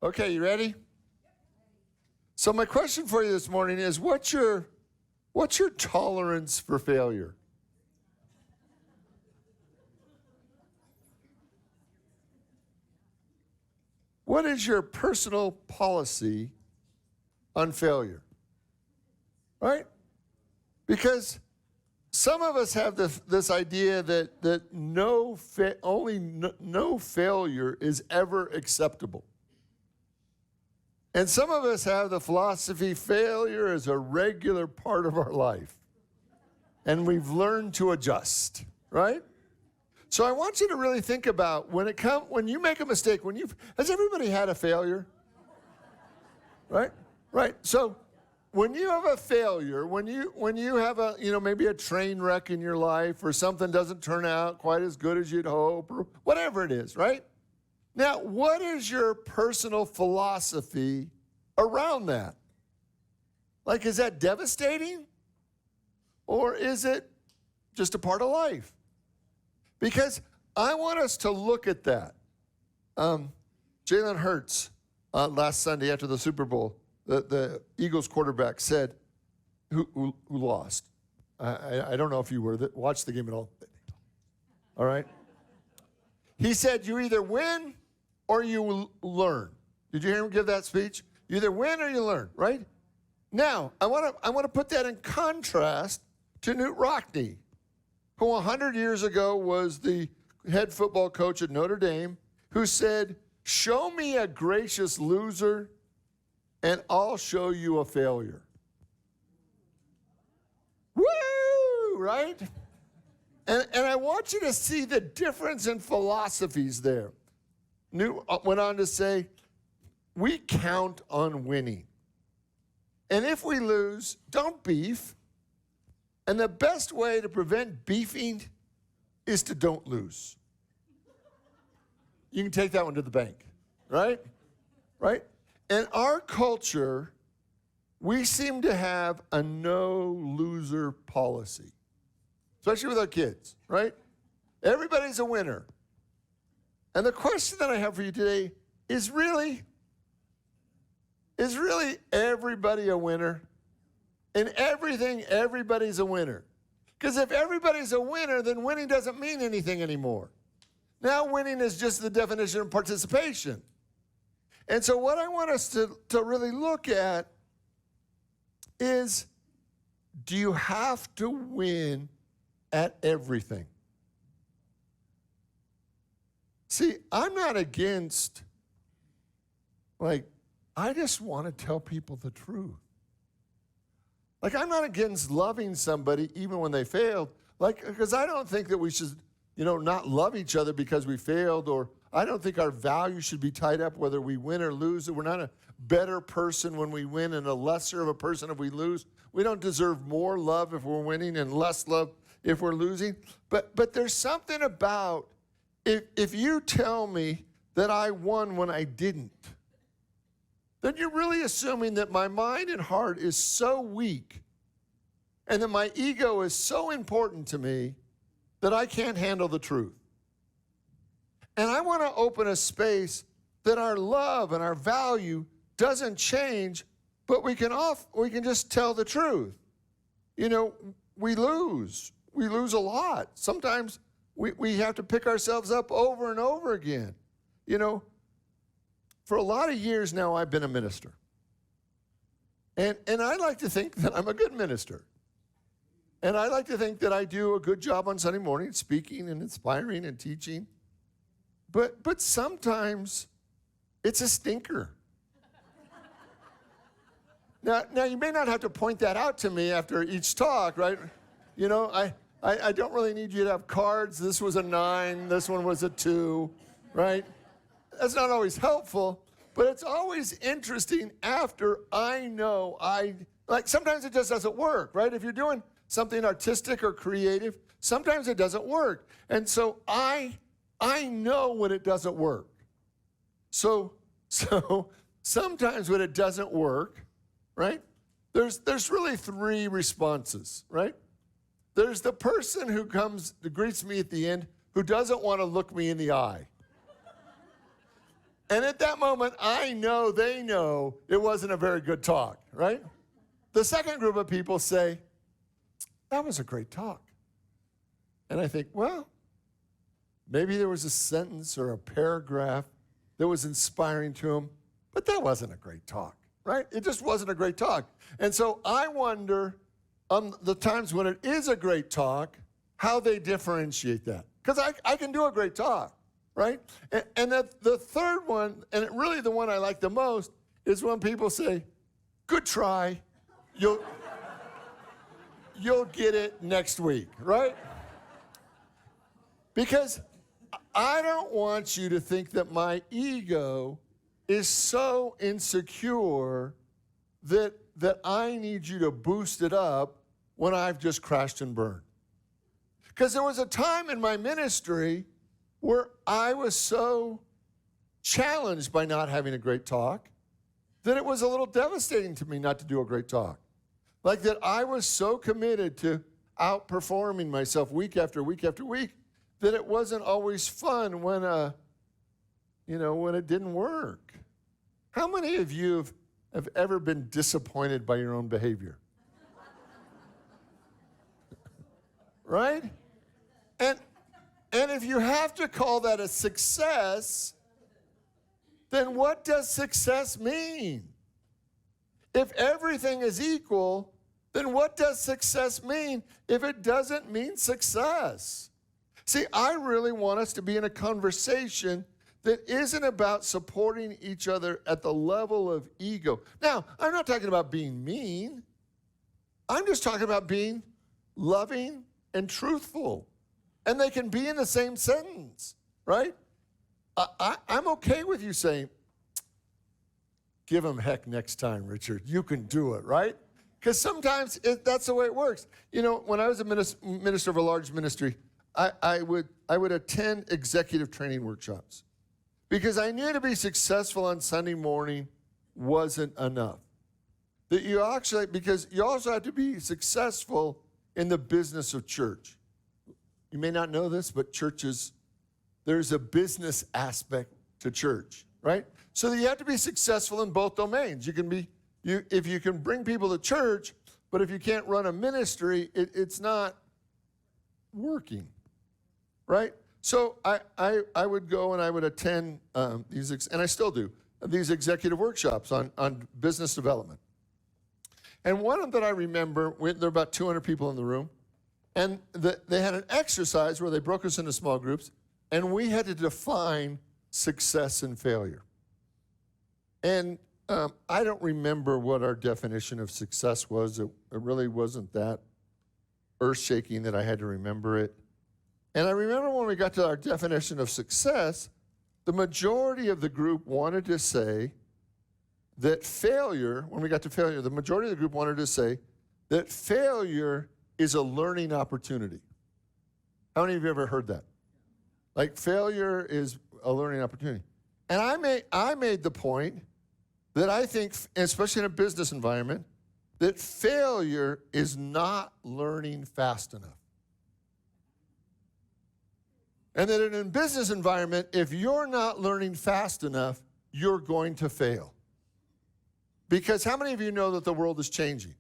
Okay, you ready? So my question for you this morning is, what's your tolerance for failure? What is your personal policy on failure? Right? Because some of us have this idea that no failure is ever acceptable. And some of us have the philosophy failure is a regular part of our life. And we've learned to adjust, right? So I want you to really think about when you make a mistake, has everybody had a failure? Right? Right. So when you have a failure, when you have maybe a train wreck in your life or something doesn't turn out quite as good as you'd hope or whatever it is, right? Now, what is your personal philosophy around that? Like, is that devastating? Or is it just a part of life? Because I want us to look at that. Jalen Hurts, last Sunday after the Super Bowl, the Eagles quarterback said, who lost. I don't know if you watched the game at all. All right? He said, you either win or you learn. Did you hear him give that speech? You either win or you learn, right? Now, I want to put that in contrast to Knute Rockne, who 100 years ago was the head football coach at Notre Dame, who said, show me a gracious loser and I'll show you a failure. Woo, right? And I want you to see the difference in philosophies there. Knute went on to say, we count on winning. And if we lose, don't beef. And the best way to prevent beefing is to don't lose. You can take that one to the bank, right? Right? In our culture, we seem to have a no-loser policy, especially with our kids, right? Everybody's a winner. And the question that I have for you today is really everybody a winner? In everything, everybody's a winner. Because if everybody's a winner, then winning doesn't mean anything anymore. Now winning is just the definition of participation. And so what I want us to really look at is, do you have to win at everything? See, I'm not against, I just want to tell people the truth. I'm not against loving somebody even when they failed, because I don't think that we should, not love each other because we failed, or I don't think our value should be tied up whether we win or lose. We're not a better person when we win and a lesser of a person if we lose. We don't deserve more love if we're winning and less love if we're losing. But there's something about if you tell me that I won when I didn't, then you're really assuming that my mind and heart is so weak and that my ego is so important to me that I can't handle the truth. And I want to open a space that our love and our value doesn't change, but we can just tell the truth. We lose. We lose a lot. Sometimes we have to pick ourselves up over and over again. For a lot of years now, I've been a minister. And I like to think that I'm a good minister. And I like to think that I do a good job on Sunday morning, speaking and inspiring and teaching. But sometimes it's a stinker. Now you may not have to point that out to me after each talk, right? I don't really need you to have cards. This was a 9, this one was a 2, right? That's not always helpful, but it's always interesting after I know sometimes it just doesn't work, right? If you're doing something artistic or creative, sometimes it doesn't work. And so I know when it doesn't work. So sometimes when it doesn't work, right? There's really 3 responses, right? There's the person who greets me at the end, who doesn't want to look me in the eye. And at that moment, I know they know it wasn't a very good talk, right? The second group of people say, that was a great talk. And I think, well, maybe there was a sentence or a paragraph that was inspiring to them, but that wasn't a great talk, right? It just wasn't a great talk. And so I wonder on the times when it is a great talk, how they differentiate that. Because I can do a great talk, right? And the third one, and really the one I like the most, is when people say, good try, you'll get it next week, right? Because I don't want you to think that my ego is so insecure that I need you to boost it up when I've just crashed and burned. Because there was a time in my ministry where I was so challenged by not having a great talk that it was a little devastating to me not to do a great talk. Like that I was so committed to outperforming myself week after week after week that it wasn't always fun when it didn't work. How many of you have ever been disappointed by your own behavior? Right? And if you have to call that a success, then what does success mean? If everything is equal, then what does success mean if it doesn't mean success? See, I really want us to be in a conversation that isn't about supporting each other at the level of ego. Now, I'm not talking about being mean. I'm just talking about being loving and truthful. And they can be in the same sentence, right? I'm okay with you saying, give them heck next time, Richard. You can do it, right? Because sometimes that's the way it works. You know, when I was a minister of a large ministry, I would attend executive training workshops because I knew to be successful on Sunday morning wasn't enough. Because you also have to be successful in the business of church. You may not know this, but there's a business aspect to church, right? So that you have to be successful in both domains. If you can bring people to church, but if you can't run a ministry, it's not working, right? So I would go and I would attend and I still do, these executive workshops on business development. And one of them that I remember, there were about 200 people in the room, and they had an exercise where they broke us into small groups, and we had to define success and failure. And I don't remember what our definition of success was. It really wasn't that earth-shaking that I had to remember it. And I remember when we got to our definition of success, the majority of the group wanted to say that failure, when we got to failure, the majority of the group wanted to say that failure is a learning opportunity. How many of you ever heard that? Like failure is a learning opportunity. And I made the point that I think, especially in a business environment, that failure is not learning fast enough. And that in a business environment, if you're not learning fast enough, you're going to fail. Because how many of you know that the world is changing?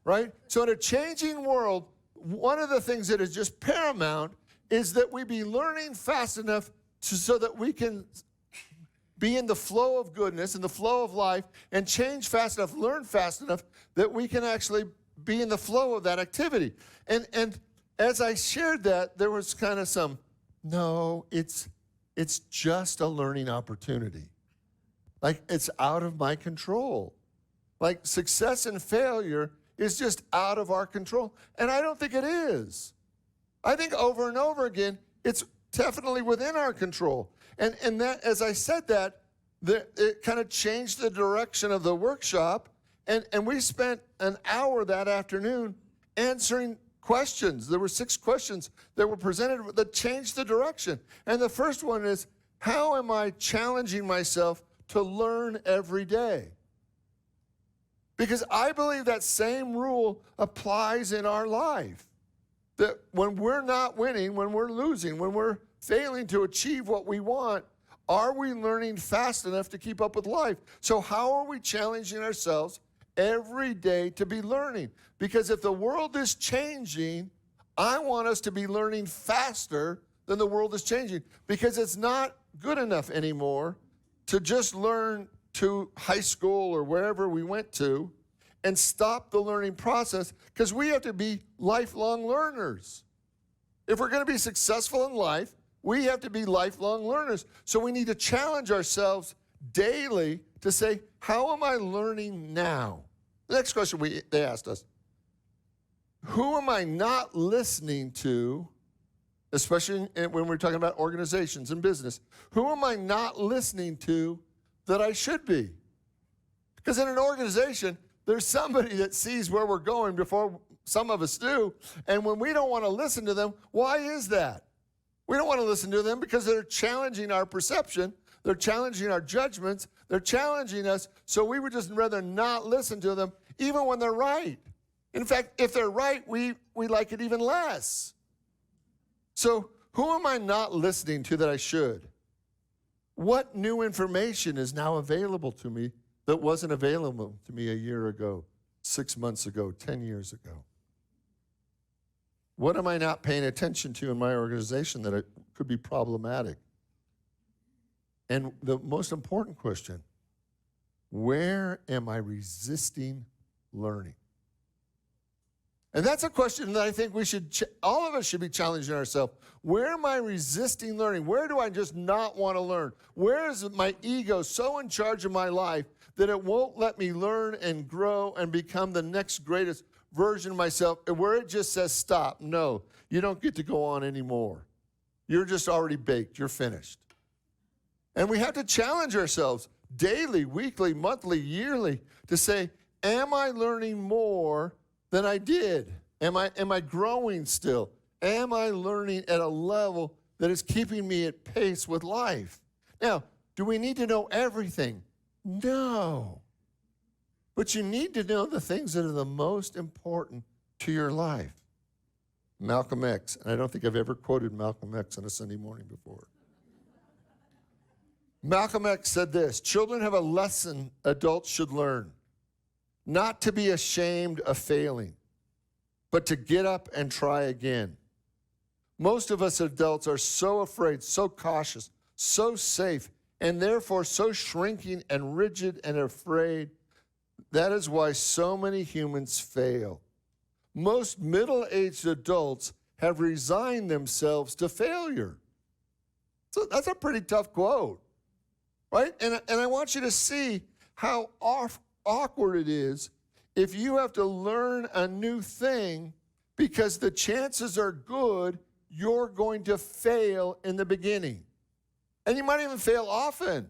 Right? So in a changing world, one of the things that is just paramount is that we be learning fast enough so that we can be in the flow of goodness, in the flow of life, and change fast enough, learn fast enough that we can actually be in the flow of that activity. And as I shared that, there was kind of some, no, it's just a learning opportunity. Like it's out of my control. Like success and failure is just out of our control. And I don't think it is. I think over and over again, it's definitely within our control. And that, as I said that, it kind of changed the direction of the workshop. And we spent an hour that afternoon answering questions. There were 6 questions that were presented that changed the direction. And the first one is, how am I challenging myself to learn every day? Because I believe that same rule applies in our life. That when we're not winning, when we're losing, when we're failing to achieve what we want, Are we learning fast enough to keep up with life? So how are we challenging ourselves every day to be learning? Because if the world is changing, I want us to be learning faster than the world is changing, because it's not good enough anymore to just learn to high school or wherever we went to and stop the learning process, because we have to be lifelong learners. If we're going to be successful in life, we have to be lifelong learners. So we need to challenge ourselves daily to say, how am I learning now? The next question they asked us, who am I not listening to, especially when we're talking about organizations and business? Who am I not listening to that I should be? Because in an organization, there's somebody that sees where we're going before some of us do. And when we don't want to listen to them, why is that? We don't want to listen to them because they're challenging our perception. They're challenging our judgments. They're challenging us. So we would just rather not listen to them, even when they're right. In fact, if they're right, we like it even less. So who am I not listening to that I should? What new information is now available to me that wasn't available to me a year ago, 6 months ago, 10 years ago? What am I not paying attention to in my organization that could be problematic? And the most important question, where am I resisting learning? And that's a question that I think we should, all of us should be challenging ourselves. Where am I resisting learning? Where do I just not want to learn? Where is my ego so in charge of my life that it won't let me learn and grow and become the next greatest version of myself, where it just says stop? No, you don't get to go on anymore. You're just already baked. You're finished. And we have to challenge ourselves daily, weekly, monthly, yearly to say, am I learning more than I did? Am I growing still? Am I learning at a level that is keeping me at pace with life? Now, do we need to know everything? No. But you need to know the things that are the most important to your life. Malcolm X, and I don't think I've ever quoted Malcolm X on a Sunday morning before. Malcolm X said this, children have a lesson adults should learn, not to be ashamed of failing, but to get up and try again. Most of us adults are so afraid, so cautious, so safe, and therefore so shrinking and rigid and afraid. That is why so many humans fail. Most middle-aged adults have resigned themselves to failure. So that's a pretty tough quote, right? And I want you to see how awkward it is if you have to learn a new thing, because the chances are good you're going to fail in the beginning. And you might even fail often.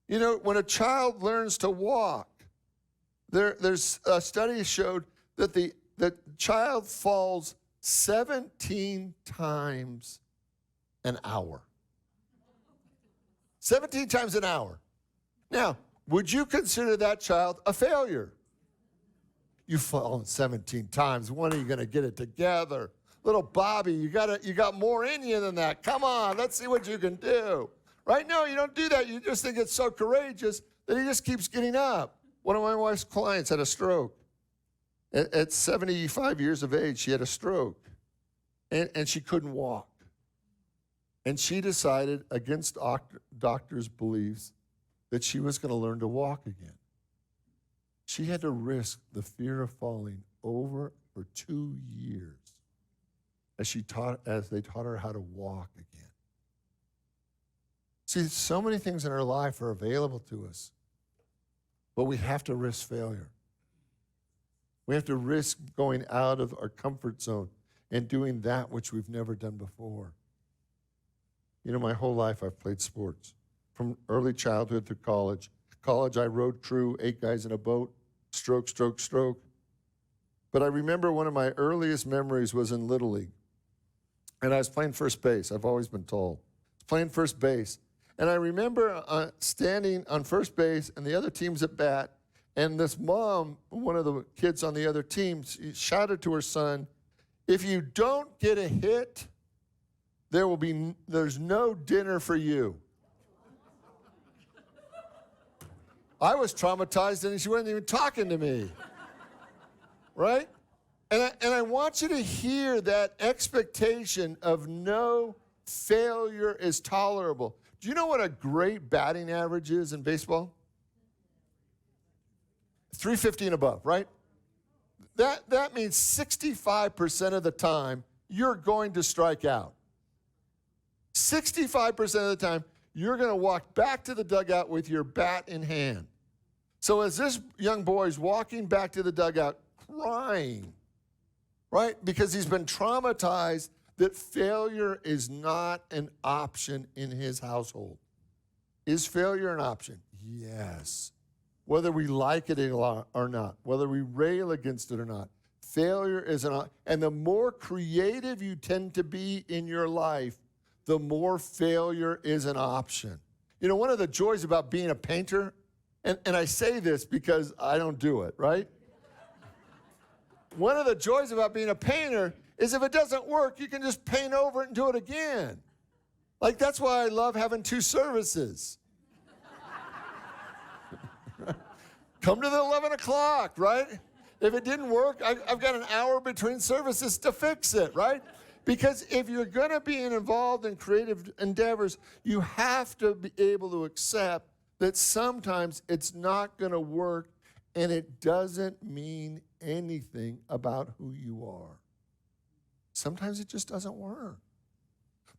You know, when a child learns to walk, there's a study showed that the child falls 17 times an hour. 17 times an hour. Now, would you consider that child a failure? You've fallen 17 times. When are you going to get it together? Little Bobby, you got more in you than that. Come on, let's see what you can do. Right now, you don't do that. You just think it's so courageous that he just keeps getting up. One of my wife's clients had a stroke. At 75 years of age, she had a stroke, and she couldn't walk. And she decided, against doctors' beliefs, that she was going to learn to walk again. She had to risk the fear of falling over for 2 years as they taught her how to walk again. See, so many things in our life are available to us, but we have to risk failure. We have to risk going out of our comfort zone and doing that which we've never done before. You know, my whole life I've played sports, from early childhood to college. College, I rowed crew, 8 guys in a boat, stroke, stroke, stroke. But I remember one of my earliest memories was in Little League. And I was playing first base. I've always been tall. Playing first base. And I remember standing on first base and the other team's at bat. And this mom, one of the kids on the other team, shouted to her son, if you don't get a hit, there's no dinner for you. I was traumatized and she wasn't even talking to me. Right? And I want you to hear that expectation of no failure is tolerable. Do you know what a great batting average is in baseball? 350 and above, right? That means 65% of the time you're going to strike out. 65% of the time you're going to walk back to the dugout with your bat in hand. So as this young boy is walking back to the dugout crying, right? Because he's been traumatized that failure is not an option in his household. Is failure an option? Yes. Whether we like it or not, whether we rail against it or not, failure is an option. And the more creative you tend to be in your life, the more failure is an option. You know, one of the joys about being a painter, and I say this because I don't do it, right? One of the joys about being a painter is if it doesn't work, you can just paint over it and do it again. Like, that's why I love having 2 services. Come to the 11 o'clock, right? If it didn't work, I've got an hour between services to fix it, right? Because if you're going to be involved in creative endeavors, you have to be able to accept that sometimes it's not going to work and it doesn't mean anything about who you are. Sometimes it just doesn't work.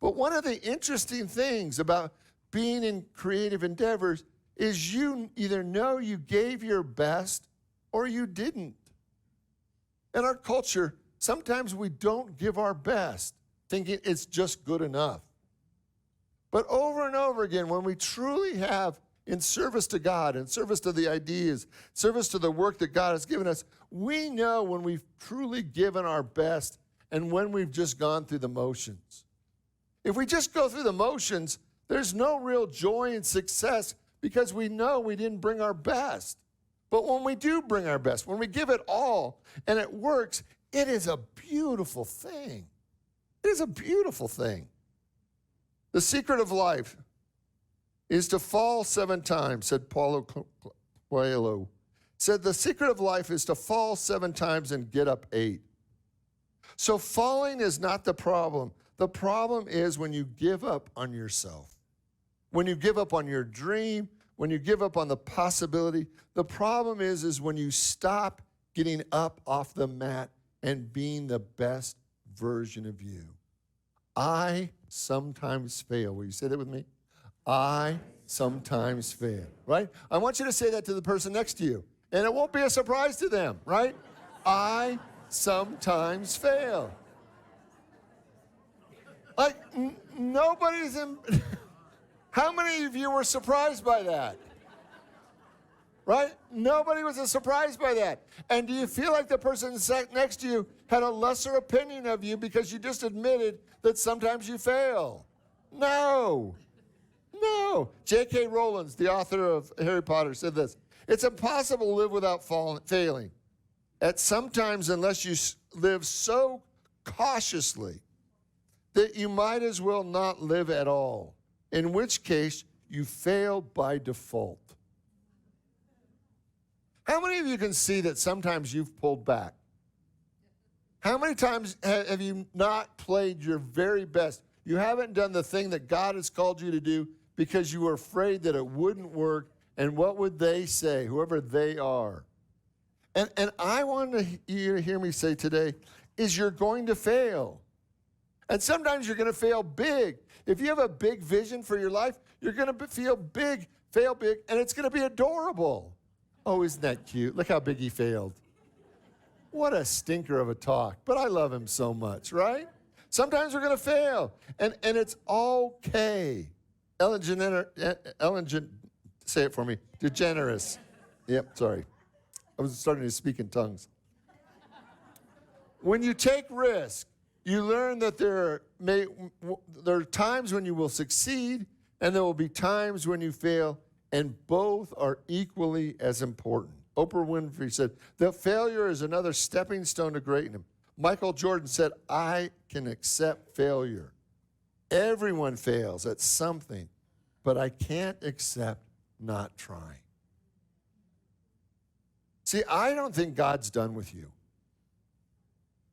But one of the interesting things about being in creative endeavors is you either know you gave your best or you didn't. In our culture, sometimes we don't give our best, thinking it's just good enough. But over and over again, when we truly have in service to God, in service to the ideas, service to the work that God has given us, we know when we've truly given our best and when we've just gone through the motions. If we just go through the motions, there's no real joy and success because we know we didn't bring our best. But when we do bring our best, when we give it all and it works, it is a beautiful thing. It is a beautiful thing. The secret of life is to fall 7 times, said Paulo Coelho. Said the secret of life is to fall 7 times and get up 8. So falling is not the problem. The problem is when you give up on yourself. When you give up on your dream, when you give up on the possibility. The problem is when you stop getting up off the mat and being the best version of you. I sometimes fail. Will you say that with me? I sometimes fail, right? I want you to say that to the person next to you, and it won't be a surprise to them, right? I sometimes fail. Like, nobody's in... How many of you were surprised by that? Right? Nobody was surprised by that. And do you feel like the person sat next to you had a lesser opinion of you because you just admitted that sometimes you fail? No. No. J.K. Rowling, the author of Harry Potter, said this: it's impossible to live without failing. At sometimes, unless you live so cautiously that you might as well not live at all, in which case you fail by default. How many of you can see that sometimes you've pulled back? How many times have you not played your very best? You haven't done the thing that God has called you to do because you were afraid that it wouldn't work, and what would they say, whoever they are? And I want you to hear me say today is you're going to fail. And sometimes you're going to fail big. If you have a big vision for your life, you're going to fail big, and it's going to be adorable. Oh, isn't that cute? Look how big he failed. What a stinker of a talk. But I love him so much, right? Sometimes we're going to fail, and it's okay. Say it for me. DeGeneres. Yep, sorry. I was starting to speak in tongues. When you take risk, you learn that there are times when you will succeed, and there will be times when you fail, and both are equally as important. Oprah Winfrey said, that failure is another stepping stone to greatness. Michael Jordan said, I can accept failure. Everyone fails at something, but I can't accept not trying. See, I don't think God's done with you.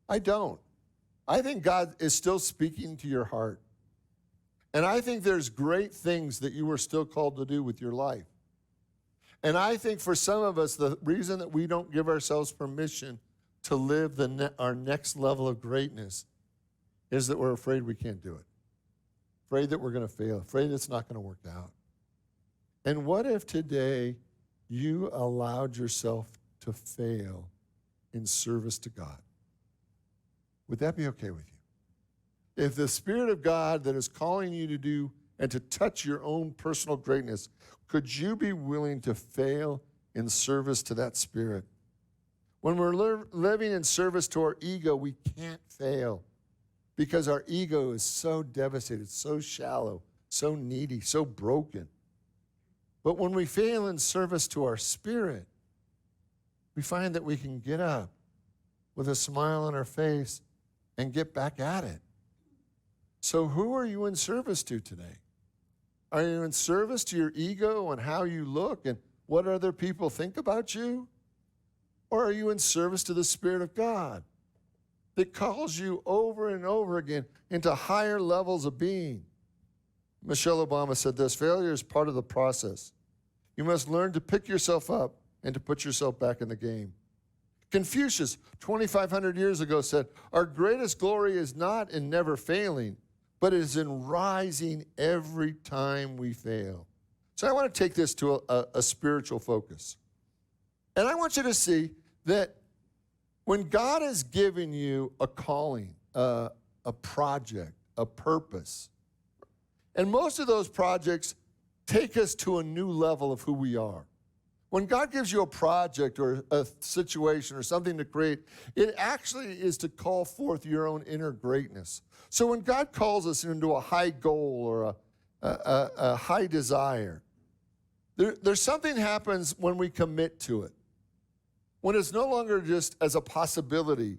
I don't. I think God is still speaking to your heart. And I think there's great things that you are still called to do with your life. And I think for some of us, the reason that we don't give ourselves permission to live our next level of greatness is that we're afraid we can't do it. Afraid that we're going to fail. Afraid it's not going to work out. And what if today you allowed yourself to fail in service to God? Would that be okay with you? If the Spirit of God that is calling you to do and to touch your own personal greatness, could you be willing to fail in service to that Spirit? When we're living in service to our ego, we can't fail because our ego is so devastated, so shallow, so needy, so broken. But when we fail in service to our Spirit, we find that we can get up with a smile on our face and get back at it. So who are you in service to today? Are you in service to your ego and how you look and what other people think about you? Or are you in service to the Spirit of God that calls you over and over again into higher levels of being? Michelle Obama said this: failure is part of the process. You must learn to pick yourself up and to put yourself back in the game. Confucius, 2,500 years ago, said, our greatest glory is not in never failing, but it is in rising every time we fail. So I want to take this to a spiritual focus. And I want you to see that when God has given you a calling, a project, a purpose, and most of those projects take us to a new level of who we are. When God gives you a project or a situation or something to create, it actually is to call forth your own inner greatness. So when God calls us into a high goal or a high desire, there's something happens when we commit to it. When it's no longer just as a possibility,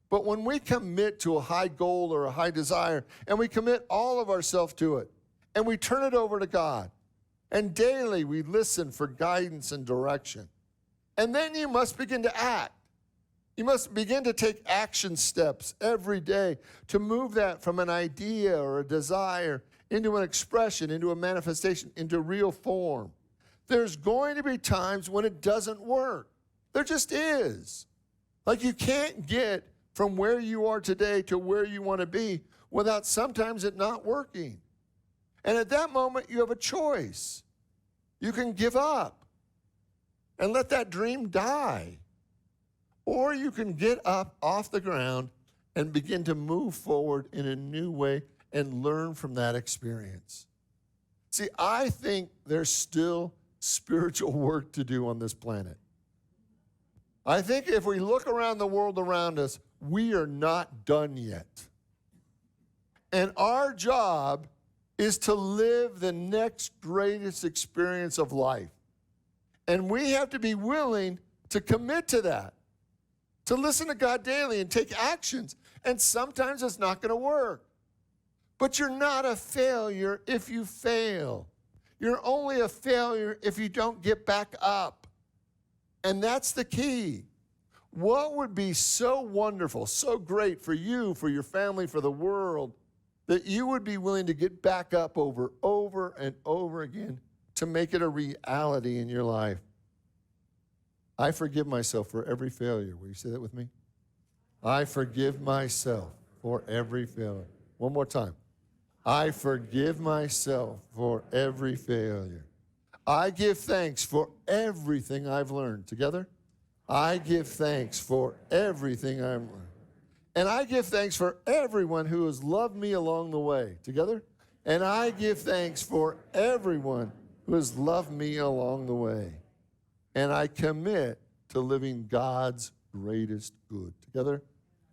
but when we commit to a high goal or a high desire, and we commit all of ourselves to it, and we turn it over to God, and daily we listen for guidance and direction. And then you must begin to act. You must begin to take action steps every day to move that from an idea or a desire into an expression, into a manifestation, into real form. There's going to be times when it doesn't work. There just is. Like you can't get from where you are today to where you want to be without sometimes it not working. And at that moment, you have a choice. You can give up and let that dream die. Or you can get up off the ground and begin to move forward in a new way and learn from that experience. See, I think there's still spiritual work to do on this planet. I think if we look around the world around us, we are not done yet. And our job is to live the next greatest experience of life. And we have to be willing to commit to that, to listen to God daily and take actions. And sometimes it's not going to work. But you're not a failure if you fail. You're only a failure if you don't get back up. And that's the key. What would be so wonderful, so great for you, for your family, for the world, that you would be willing to get back up over and over again to make it a reality in your life. I forgive myself for every failure. Will you say that with me? I forgive myself for every failure. One more time. I forgive myself for every failure. I give thanks for everything I've learned. Together? I give thanks for everything I've learned. And I give thanks for everyone who has loved me along the way. Together? And I give thanks for everyone who has loved me along the way. And I commit to living God's greatest good. Together?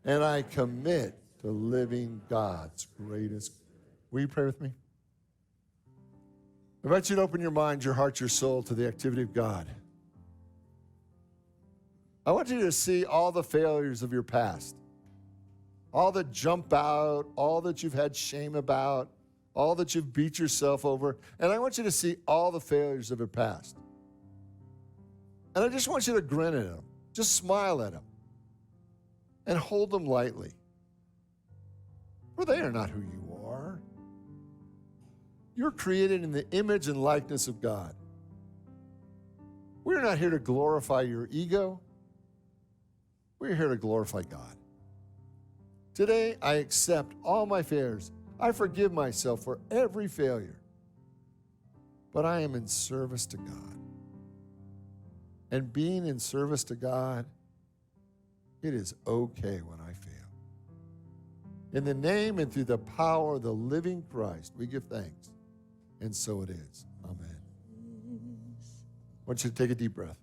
And I commit to living God's greatest good. Will you pray with me? I invite you to open your mind, your heart, your soul to the activity of God. I want you to see all the failures of your past, all that jump out, all that you've had shame about, all that you've beat yourself over. And I want you to see all the failures of your past. And I just want you to grin at them. Just smile at them and hold them lightly. For they are not who you are. You're created in the image and likeness of God. We're not here to glorify your ego. We're here to glorify God. Today, I accept all my failures. I forgive myself for every failure. But I am in service to God. And being in service to God, it is okay when I fail. In the name and through the power of the living Christ, we give thanks. And so it is. Amen. I want you to take a deep breath.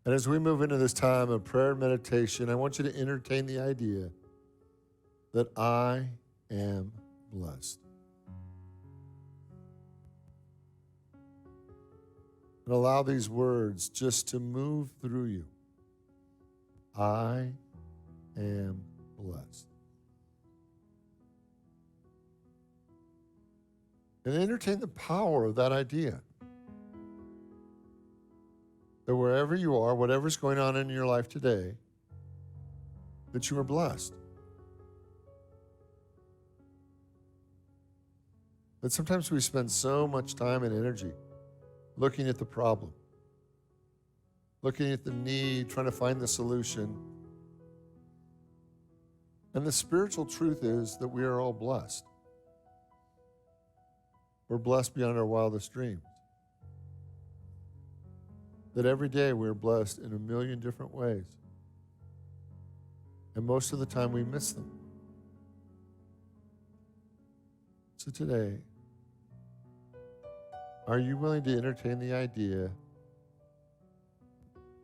And as we move into this time of prayer and meditation, I want you to entertain the idea that I am blessed. And allow these words just to move through you. I am blessed. And entertain the power of that idea. That wherever you are, whatever's going on in your life today, that you are blessed. But sometimes we spend so much time and energy looking at the problem, looking at the need, trying to find the solution. And the spiritual truth is that we are all blessed. We're blessed beyond our wildest dreams. That every day we're blessed in a million different ways. And most of the time we miss them. So today, are you willing to entertain the idea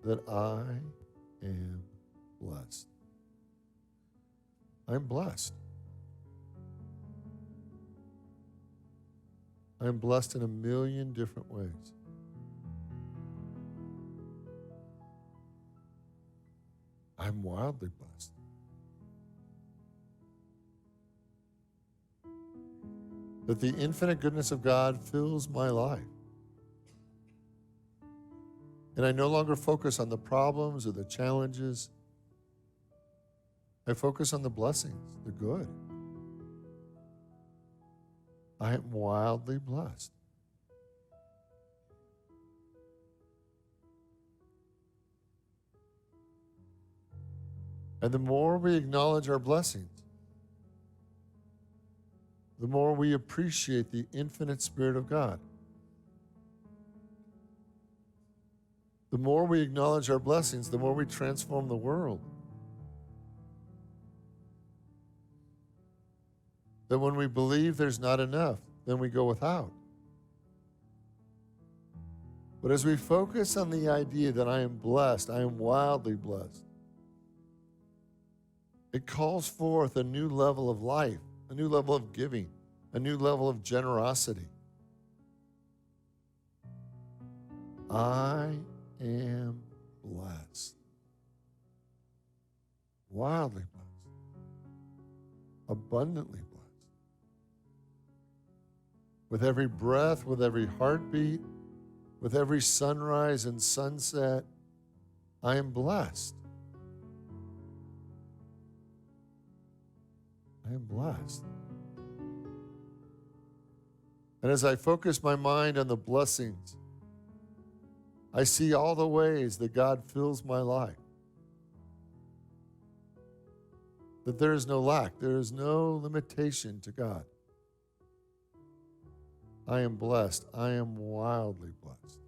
that I am blessed? I'm blessed. I'm blessed in a million different ways. I'm wildly blessed. That the infinite goodness of God fills my life. And I no longer focus on the problems or the challenges. I focus on the blessings, the good. I am wildly blessed. And the more we acknowledge our blessings, the more we appreciate the infinite Spirit of God. The more we acknowledge our blessings, the more we transform the world. That when we believe there's not enough, then we go without. But as we focus on the idea that I am blessed, I am wildly blessed, it calls forth a new level of life, a new level of giving, a new level of generosity. I am blessed. Wildly blessed. Abundantly blessed. With every breath, with every heartbeat, with every sunrise and sunset, I am blessed. I am blessed. And as I focus my mind on the blessings, I see all the ways that God fills my life. That there is no lack, there is no limitation to God. I am blessed. I am wildly blessed.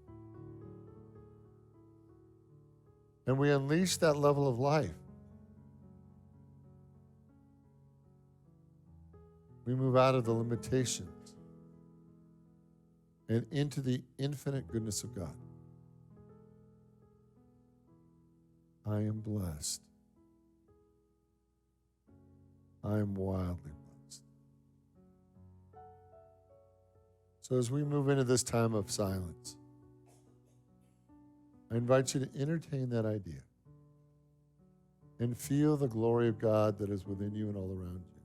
And we unleash that level of life. We move out of the limitations and into the infinite goodness of God. I am blessed. I am wildly blessed. So as we move into this time of silence, I invite you to entertain that idea and feel the glory of God that is within you and all around you.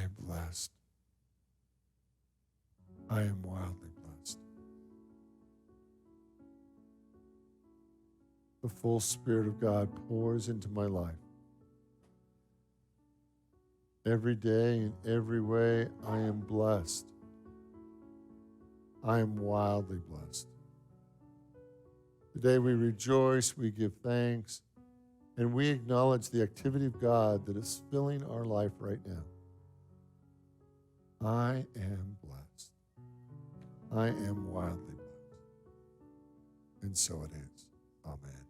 am blessed. I am wildly blessed. The full Spirit of God pours into my life. Every day, in every way, I am blessed. I am wildly blessed. Today we rejoice, we give thanks, and we acknowledge the activity of God that is filling our life right now. I am blessed. I am wildly blessed. And so it is. Amen.